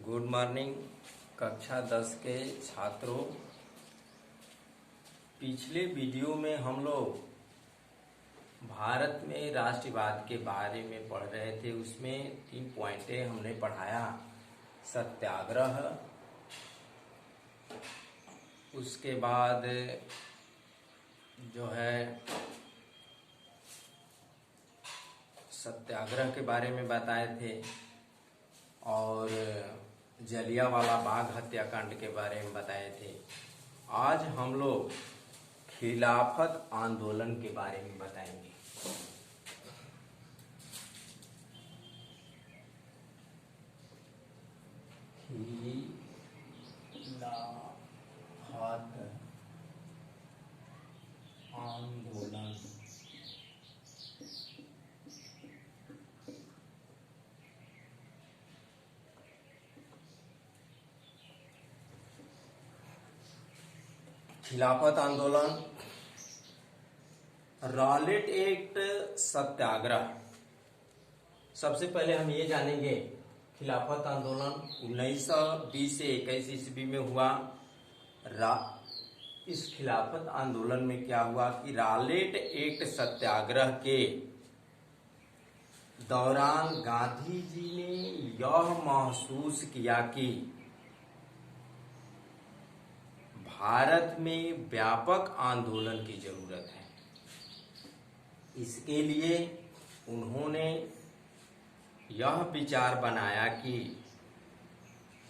Good morning कक्षा 10 के छात्रों। पिछले वीडियो में हम लोग भारत में राष्ट्रवाद के बारे में पढ़ रहे थे। उसमें 3 पॉइंटें हमने पढ़ाया। सत्याग्रह, उसके बाद जो है सत्याग्रह के बारे में बताए थे और जलियांवाला बाग हत्याकांड के बारे में बताए थे। आज हम लोग खिलाफत आंदोलन के बारे में बताएंगे। खिलाफत आंदोलन खिलाफत आंदोलन, रॉलेट एक्ट सत्याग्रह। सबसे पहले हम ये जानेंगे खिलाफत आंदोलन 1920 से 21 ईस्वी में हुआ। इस खिलाफत आंदोलन में क्या हुआ कि रॉलेट एक्ट सत्याग्रह के दौरान गांधी जी ने यह महसूस किया कि भारत में व्यापक आंदोलन की जरूरत है। इसके लिए उन्होंने यह विचार बनाया कि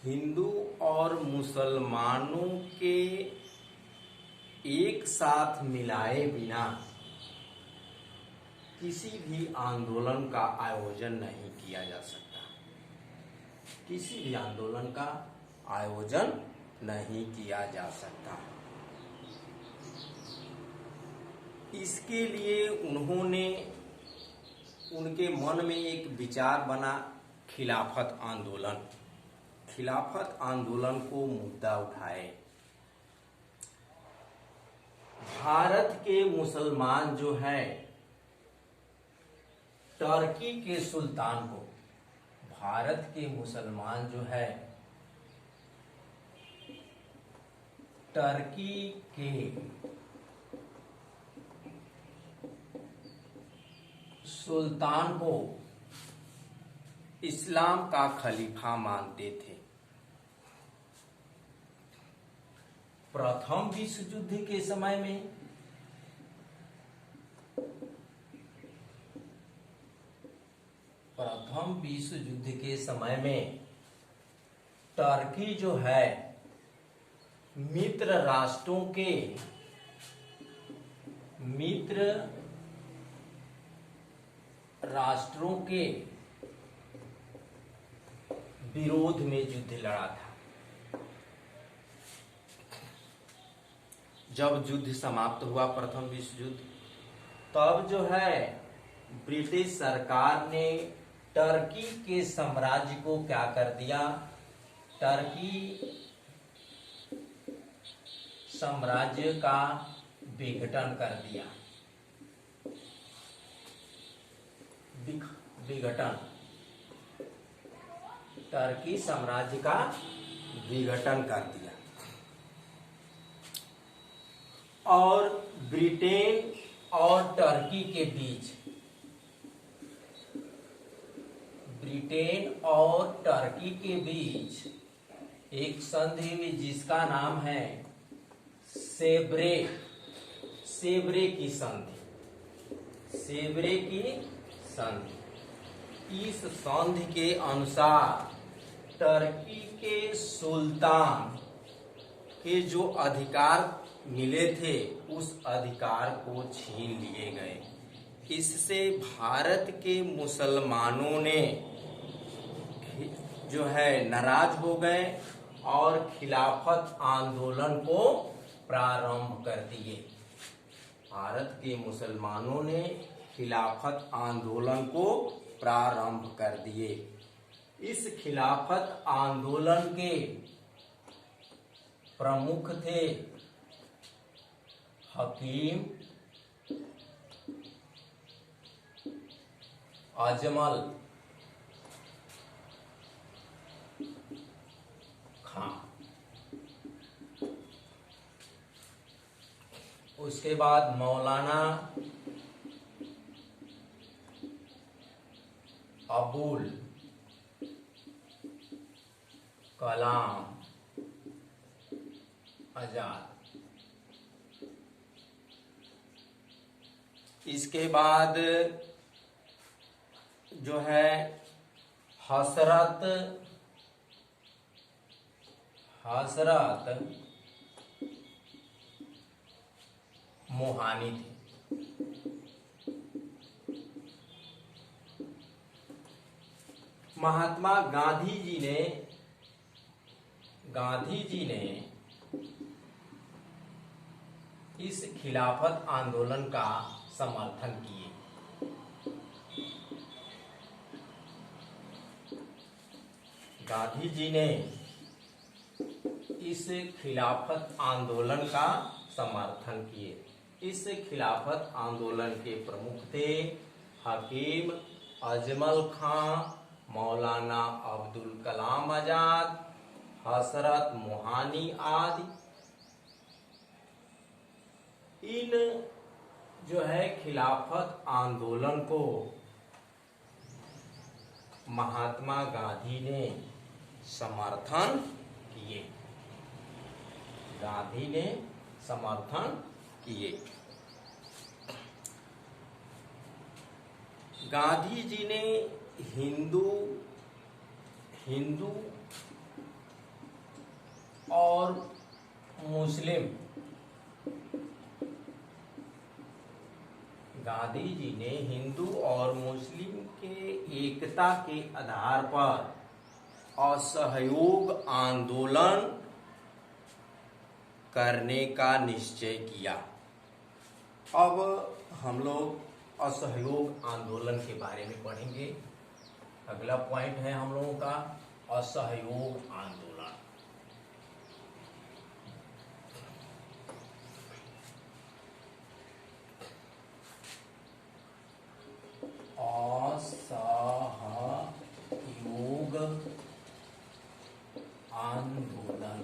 हिंदू और मुसलमानों के एक साथ मिलाए बिना किसी भी आंदोलन का आयोजन नहीं किया जा सकता। किसी भी आंदोलन का आयोजन नहीं किया जा सकता। इसके लिए उन्होंने उनके मन में एक विचार बना खिलाफत आंदोलन। खिलाफत आंदोलन को मुद्दा उठाए। भारत के मुसलमान जो है टर्की के सुल्तान को, भारत के मुसलमान जो है टर्की के सुल्तान को इस्लाम का खलीफा मानते थे। प्रथम विश्व युद्ध के समय में टर्की जो है मित्र राष्ट्रों के विरोध में युद्ध लड़ा था। जब युद्ध समाप्त हुआ प्रथम विश्व युद्ध, तब जो है ब्रिटिश सरकार ने टर्की के साम्राज्य को क्या कर दिया, टर्की साम्राज्य का विघटन कर दिया। विघटन, टर्की साम्राज्य का विघटन कर दिया और ब्रिटेन और टर्की के बीच, ब्रिटेन और टर्की के बीच एक संधि हुई जिसका नाम है सेब्रे की संधि। सेब्रे की संधि। इस संधि के अनुसार टर्की के सुल्तान के जो अधिकार मिले थे उस अधिकार को छीन लिए गए। इससे भारत के मुसलमानों ने जो है नाराज हो गए और खिलाफत आंदोलन को प्रारंभ कर दिए। भारत के मुसलमानों ने खिलाफत आंदोलन को प्रारंभ कर दिए। इस खिलाफत आंदोलन के प्रमुख थे हकीम अजमल, उसके बाद मौलाना अबुल कलाम आजाद। इसके बाद जो है हसरत मोहानी थे। महात्मा गांधी जी ने इस खिलाफत आंदोलन का समर्थन किए। गांधी जी ने इस खिलाफत आंदोलन का समर्थन किए। इस खिलाफत आंदोलन के प्रमुख थे हकीम अजमल खां, मौलाना अब्दुल कलाम आजाद, हसरत मोहानी आदि। इन जो है खिलाफत आंदोलन को महात्मा गांधी ने समर्थन किए। गांधी ने समर्थन किए। गांधी जी ने हिंदू और मुस्लिम गांधी जी ने हिंदू और मुस्लिम के एकता के आधार पर असहयोग आंदोलन करने का निश्चय किया। अब हम लोग असहयोग आंदोलन के बारे में पढ़ेंगे। अगला पॉइंट है हम लोगों का असहयोग आंदोलन। असहयोग आंदोलन।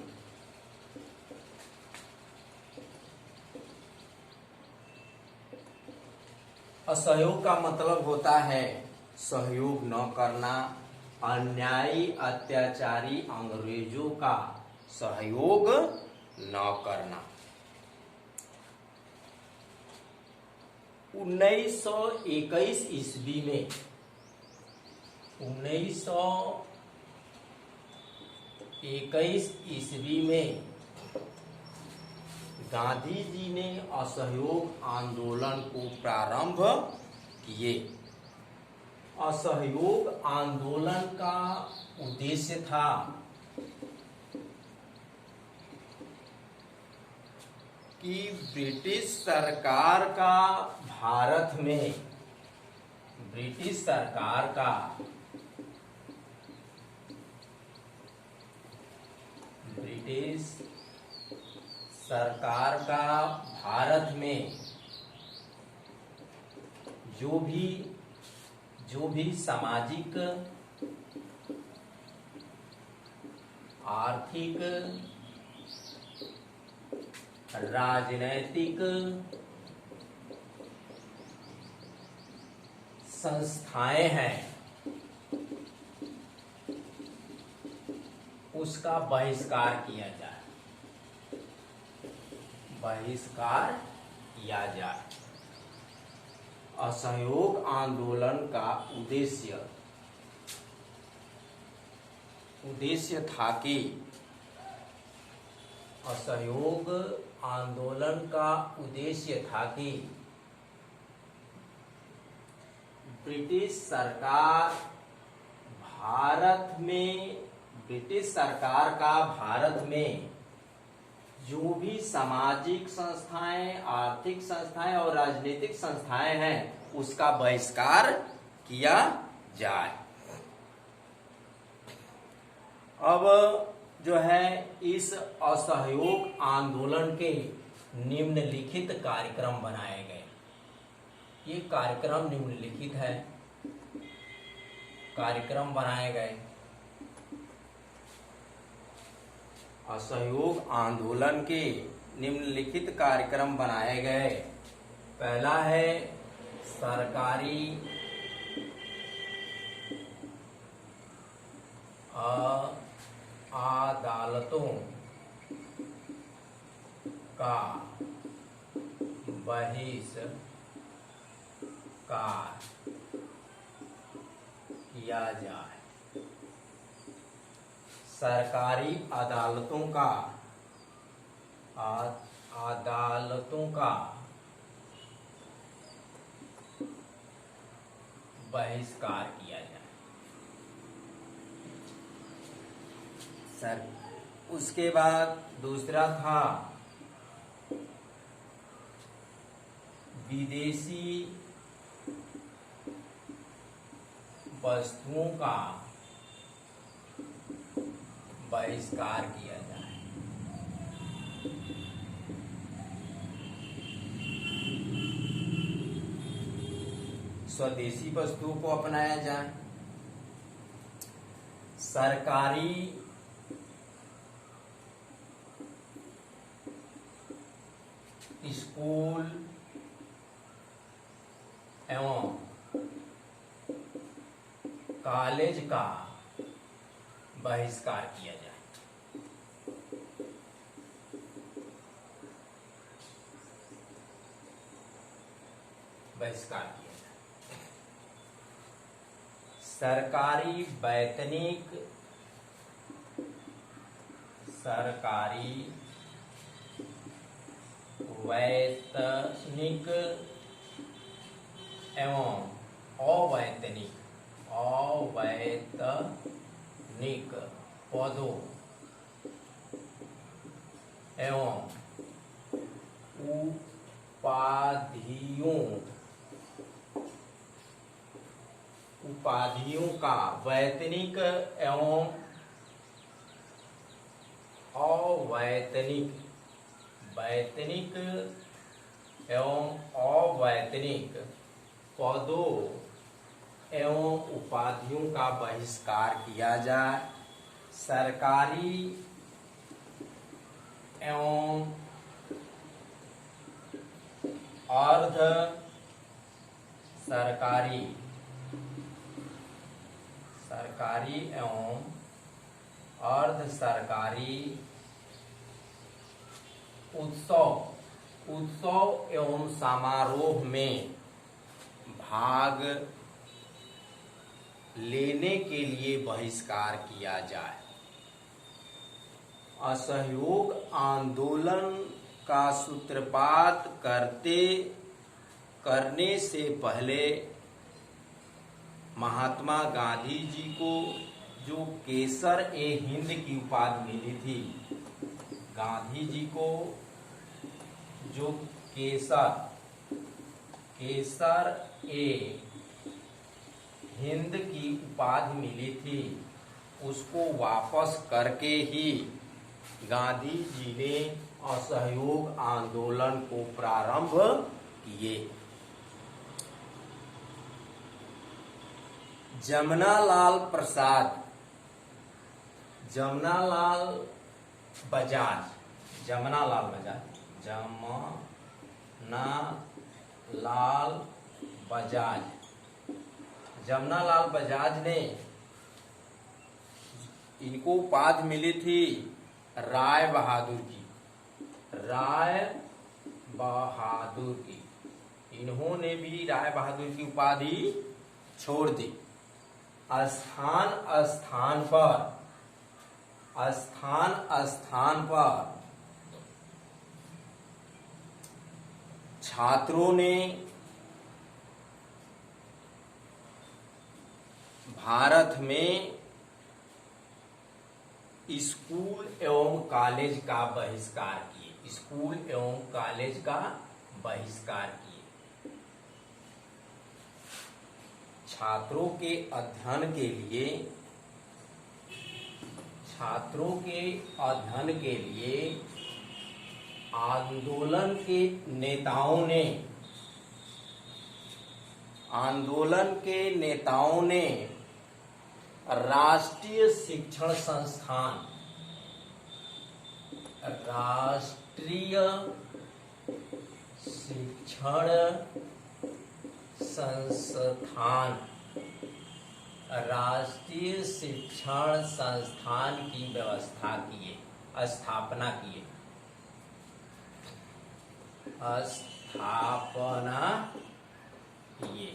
असहयोग का मतलब होता है सहयोग न करना, अन्यायी अत्याचारी अंग्रेजों का सहयोग न करना। 1921 ईस्वी में 1921 ईस्वी में गांधी जी ने असहयोग आंदोलन को प्रारंभ किए। असहयोग आंदोलन का उद्देश्य था कि ब्रिटिश सरकार का भारत में जो भी सामाजिक, आर्थिक, राजनैतिक संस्थाएं हैं उसका बहिष्कार किया जाए। असहयोग आंदोलन का उद्देश्य था कि असहयोग आंदोलन का उद्देश्य था कि ब्रिटिश सरकार का भारत में जो भी सामाजिक संस्थाएं, आर्थिक संस्थाएं और राजनीतिक संस्थाएं हैं उसका बहिष्कार किया जाए। अब जो है इस असहयोग आंदोलन के निम्नलिखित कार्यक्रम बनाए गए। ये कार्यक्रम निम्नलिखित है। कार्यक्रम बनाए गए। असहयोग आंदोलन के निम्नलिखित कार्यक्रम बनाए गए। पहला है सरकारी अदालतों का बहिष्कार किया जाए। सरकारी अदालतों का बहिष्कार किया जाए। उसके बाद दूसरा था विदेशी वस्तुओं का बहिष्कार किया जाए। स्वदेशी वस्तुओं को अपनाया जाए। सरकारी स्कूल एवं कॉलेज का बहिष्कार किया जाए। बहिष्कार किया जाए। सरकारी वैतनिक एवं अवैतनिक पदों एवं उपाधियों का वैतनिक एवं अवैतनिक पदों एवं उपाधियों का बहिष्कार किया जाए। सरकारी एवं अर्ध सरकारी एवं अर्ध सरकारी उत्सव एवं समारोह में भाग लेने के लिए बहिष्कार किया जाए। असहयोग आंदोलन का सूत्रपात करने से पहले महात्मा गांधी जी को जो केसर-ए-हिंद की उपाधि मिली थी, गांधी जी को जो केसर-ए-हिंद की उपाधि मिली थी, उसको वापस करके ही गांधी जी ने असहयोग आंदोलन को प्रारंभ किए। जमनालाल बजाज ने इनको उपाधि मिली थी राय बहादुर की। इन्होंने भी राय बहादुर की उपाधि छोड़ दी। स्थान पर छात्रों ने भारत में स्कूल एवं कॉलेज का बहिष्कार किए। छात्रों के अध्ययन के लिए आंदोलन के नेताओं ने राष्ट्रीय शिक्षण संस्थान राष्ट्रीय शिक्षण संस्थान, राष्ट्रीय शिक्षण संस्थान की व्यवस्था किए, स्थापना किए, स्थापना किए।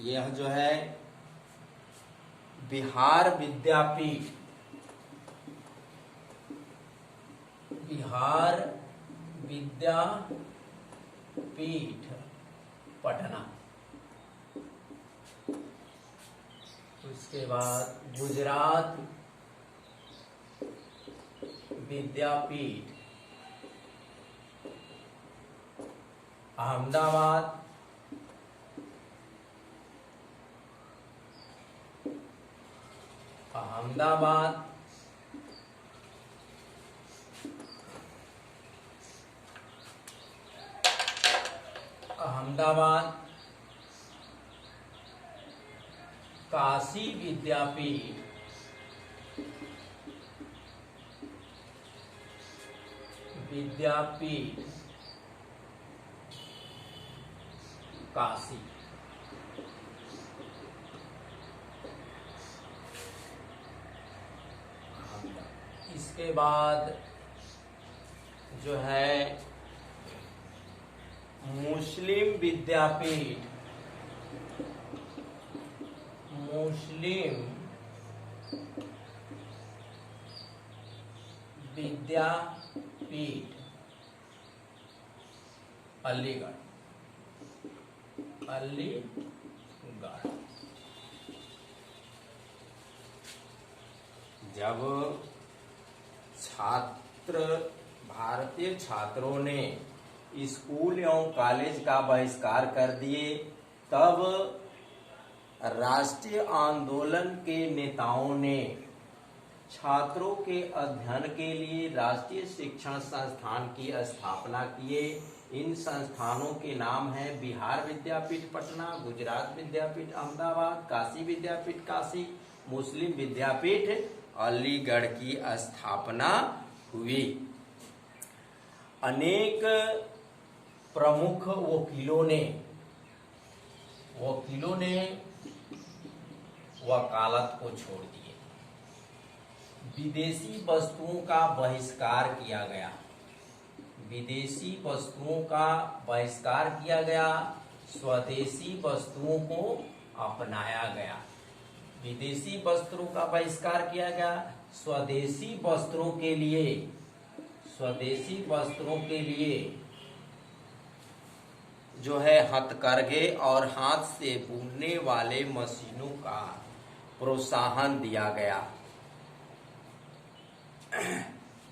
यह जो है बिहार विद्यापीठ, बिहार विद्यापीठ पटना। उसके बाद गुजरात विद्यापीठ अहमदाबाद, अहमदाबाद। अहमदाबाद काशी विद्यापीठ काशी। इसके बाद जो है मुस्लिम विद्यापीठ, मुस्लिम विद्यापीठ अलीगढ़, अलीगढ़। जब भारतीय छात्रों ने स्कूल एवं कॉलेज का बहिष्कार कर दिए, तब राष्ट्रीय आंदोलन के नेताओं ने छात्रों के अध्ययन के लिए राष्ट्रीय शिक्षण संस्थान की स्थापना किए। इन संस्थानों के नाम है बिहार विद्यापीठ पटना, गुजरात विद्यापीठ अहमदाबाद, काशी विद्यापीठ काशी, मुस्लिम विद्यापीठ अलीगढ़ की स्थापना हुई। अनेक प्रमुख वकीलों ने वकालत को छोड़ दिए। विदेशी वस्तुओं का बहिष्कार किया गया, विदेशी वस्तुओं का बहिष्कार किया गया, स्वदेशी वस्तुओं को अपनाया गया। विदेशी वस्त्रों का बहिष्कार किया गया, स्वदेशी वस्त्रों के लिए जो है हथकरघे और हाथ से बुनने वाले मशीनों का प्रोत्साहन दिया गया।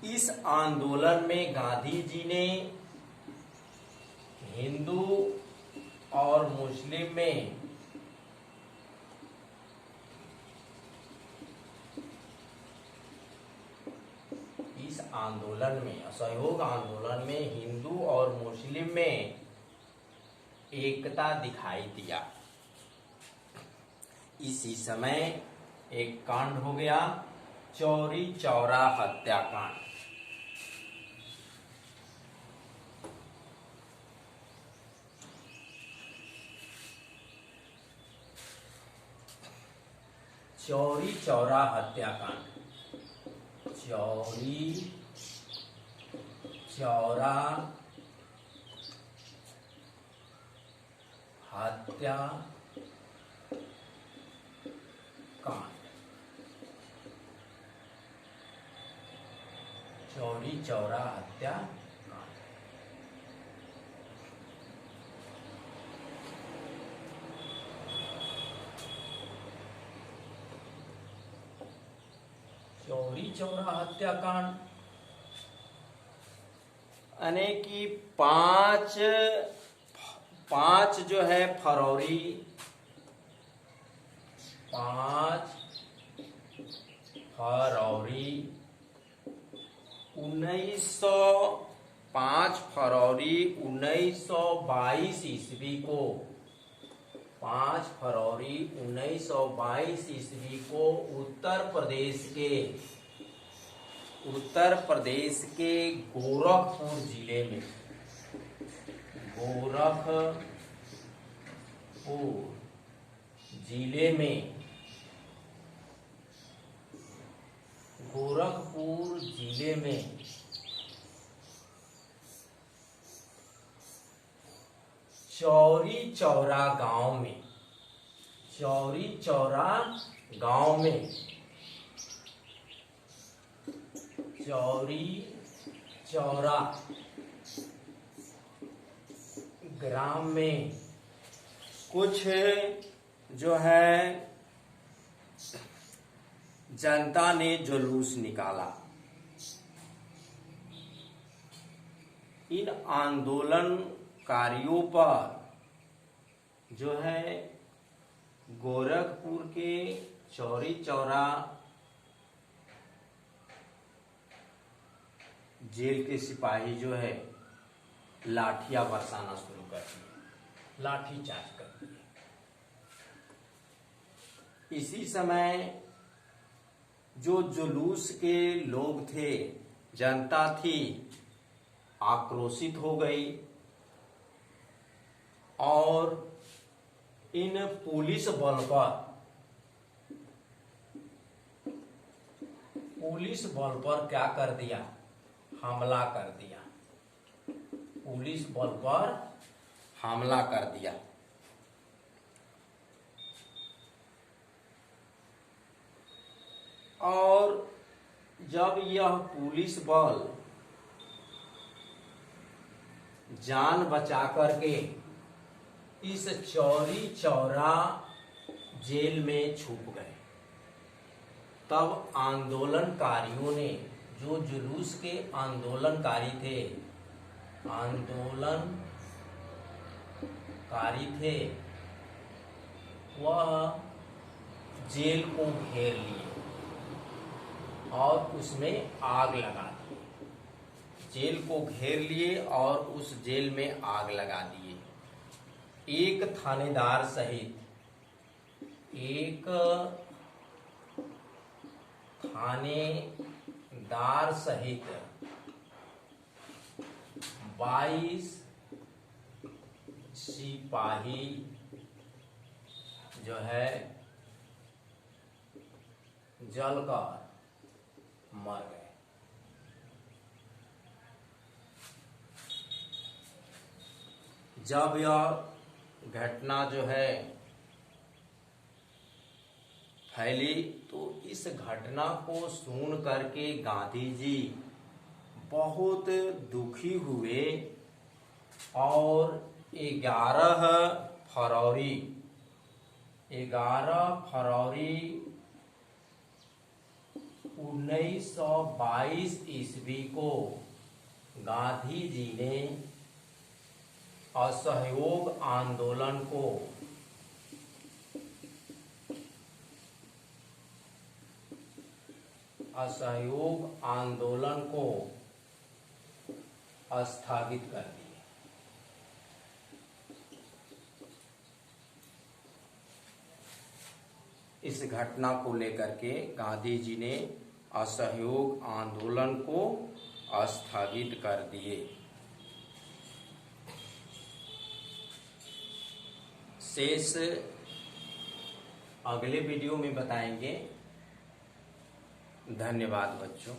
इस आंदोलन में गांधी जी ने हिंदू और मुस्लिम में असहयोग आंदोलन में हिंदू और मुस्लिम में एकता दिखाई दिया। इसी समय एक कांड हो गया, चौरी चौरा हत्याकांड। चौरी चौरा हत्याकांड, चौरी चौरा हत्याकांड। चौरी चौरा हत्याकांड। चौरी चौरा हत्याकांड यानी कि पांच जो है फरवरी 1922 ईस्वी को 5 फरवरी 1922 ईस्वी को उत्तर प्रदेश के उत्तर प्रदेश के गोरखपुर जिले में चौरी चौरा ग्राम में कुछ जो है जनता ने जुलूस निकाला। इन आंदोलनकारियों पर जो है गोरखपुर के चौरी चौरा जेल के सिपाही जो है लाठियां बरसाना शुरू कर दिए, लाठीचार्ज कर दिए। इसी समय जो जुलूस के लोग थे, जनता थी, आक्रोशित हो गई और इन पुलिस बल पर क्या कर दिया? हमला कर दिया। पुलिस बल पर हमला कर दिया। और जब यह पुलिस बल जान बचा करके इस चौरी चौरा जेल में छुप गए, तब आंदोलनकारियों ने, जो जुलूस के आंदोलनकारी थे, वह जेल को घेर लिए और उसमें आग लगा दी। जेल को घेर लिए और उस जेल में आग लगा दिए। एक थानेदार सहित 22 सिपाही जो है जलकर मर गए। जब यह घटना जो है फैली, तो इस घटना को सुन करके गांधी जी बहुत दुखी हुए और 11 फरवरी 1922 ईस्वी को गांधी जी ने असहयोग आंदोलन को स्थगित कर दिया। इस घटना को लेकर के गांधी जी ने असहयोग आंदोलन को स्थगित कर दिए। शेष अगले वीडियो में बताएंगे। धन्यवाद बच्चों।